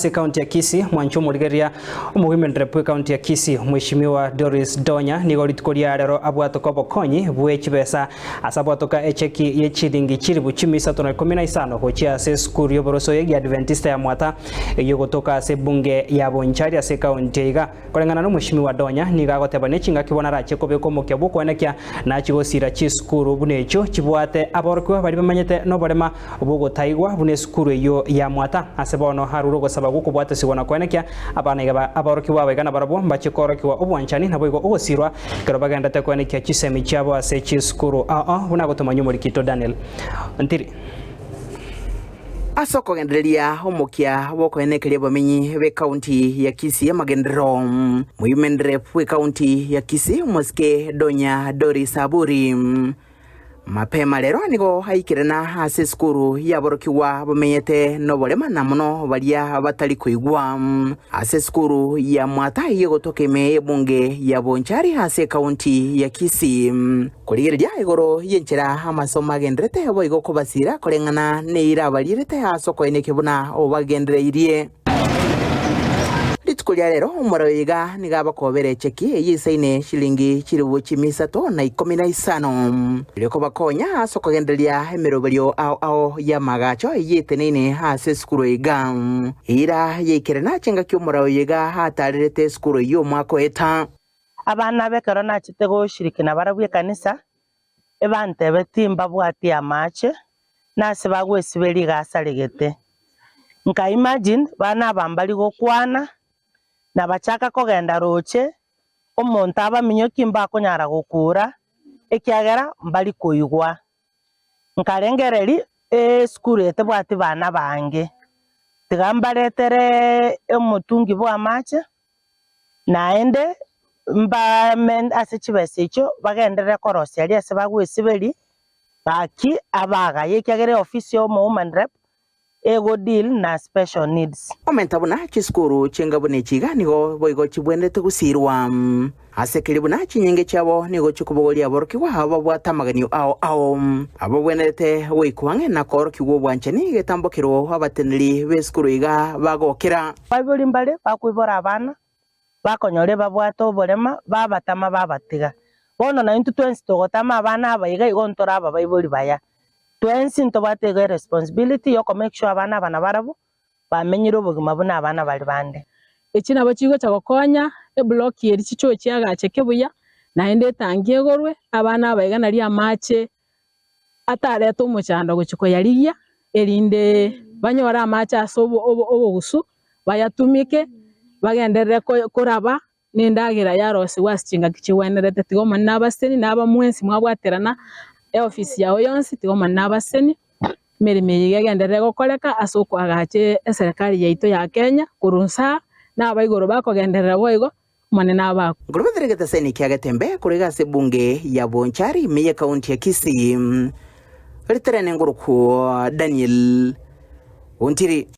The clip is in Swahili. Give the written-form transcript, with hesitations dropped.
Kaunti ya Kisii Mwancho Murigeria umuhimen rep kaunti ya Kisii Mheshimiwa Doris Donya nigoritukoria rero abwatoko bokonyi bwechibesa asabwatoka echeki yechiringi chiribu 315 gochia se skuru yoboroso ya Adventista ya Mwata yogotoka se bunge ya Bonchari ase kaunti iga korengana no Mheshimiwa Donya nigagoteba nechinga kibona rache kobeko mokya bukwenekia na chigosira chi skuru bunecho chibwate aborokwa bari bamanyete no borema bugotaigwa bune skuru yo ya Mwata asebono haruro gosaba gukubwata sigona kwenekia abana igaba aboroki bawe gana barabo mbachikoroki wa obwanchani nabo igo ogosirwa kero bagenda te kwenekia chisemi chabo ase chiskuru buna gotomanyo muri kito Daniel Ntiri asoko gendereria homokia bokwenekeria bamenyi be county ya Kisii magendero muyimendre pwe county ya Kisii Moske Donya Doris Aburi mapema lero nigo haikirana ase skuru yaborokiwa bamenyete no bolema na muno baria batali kuigwa ase skuru ya Mwata yegotokeme bunge ya Bonchari ase county ya Kisii kurigeria igoro yenchera amasomo agendrete abo igo kubasira korengana ne irabalirete asoko eneke buna obagendreirie Litukulia lero umoroiga nigaba kobere cheki yisaine shilingi chiribu 315 iliko bakonya asoko gendelia emeroberio ao ya magacho yitenene ase skuru iga ira yikirena chenga kyumoroiga hatarete skuru yo mwako eta abana bekero nachitego shirikina barabwe kanisa ebante betimba bwati amache nase bagwesiberi gasaregete nka imagine bana bambali gokwana na bachaka kogenda roche omonto abaminyo kimba konyara gukura ekiagera mbali kuigwa nkarengereri skuru etebwati bana bange tigambaretere omutungi bwa mache naende mba men asechibese icho bagendere korosia ali ase bagwesiberi baki abaga yekiagera office yo woman rep ego deal na special needs omentabuna chiskuru chengabune chiga nigo boigo chibwendete gusirwa asekiribuna chinyenge chabo nigo chikubogolia aborokiwa abo bwatamagani ao abo bwenete weikwange na korokiwo bwanchani getambokiro abateneri beskuru iga bagokera babuli mbale bakwibora abana bakonyore babwato borema babatama babatiga bono na into 20 togotama abana abayiga igontora aba baibuli baya 20 into batega responsibility yo make sure abana barabo bamenyiro bugima buna abana bali bande ekina bachigo chagokonya block yeri chicho chiagache kebuya naende tangie gorwe abana abayiga nari amache atareto umuchando guchiko yariya erinde banyora amache asobo obugusu bayatumike bagenderere koraba nindagira yarose wasichinga kichiwenerete tigoma nabaseni naba mwensi mwabwaterana office yawe yonsi tigoma nabaseni mirime yigenderere gokoreka asoko agache serikali yaito ya Kenya kurunsa nabaigoro bakogenderera boigo mane nabako ngurubederegete seni kiagatembe kuriga se bunge ya Bonchari meye county ya Kisii riterene nguruko Daniel Ntiri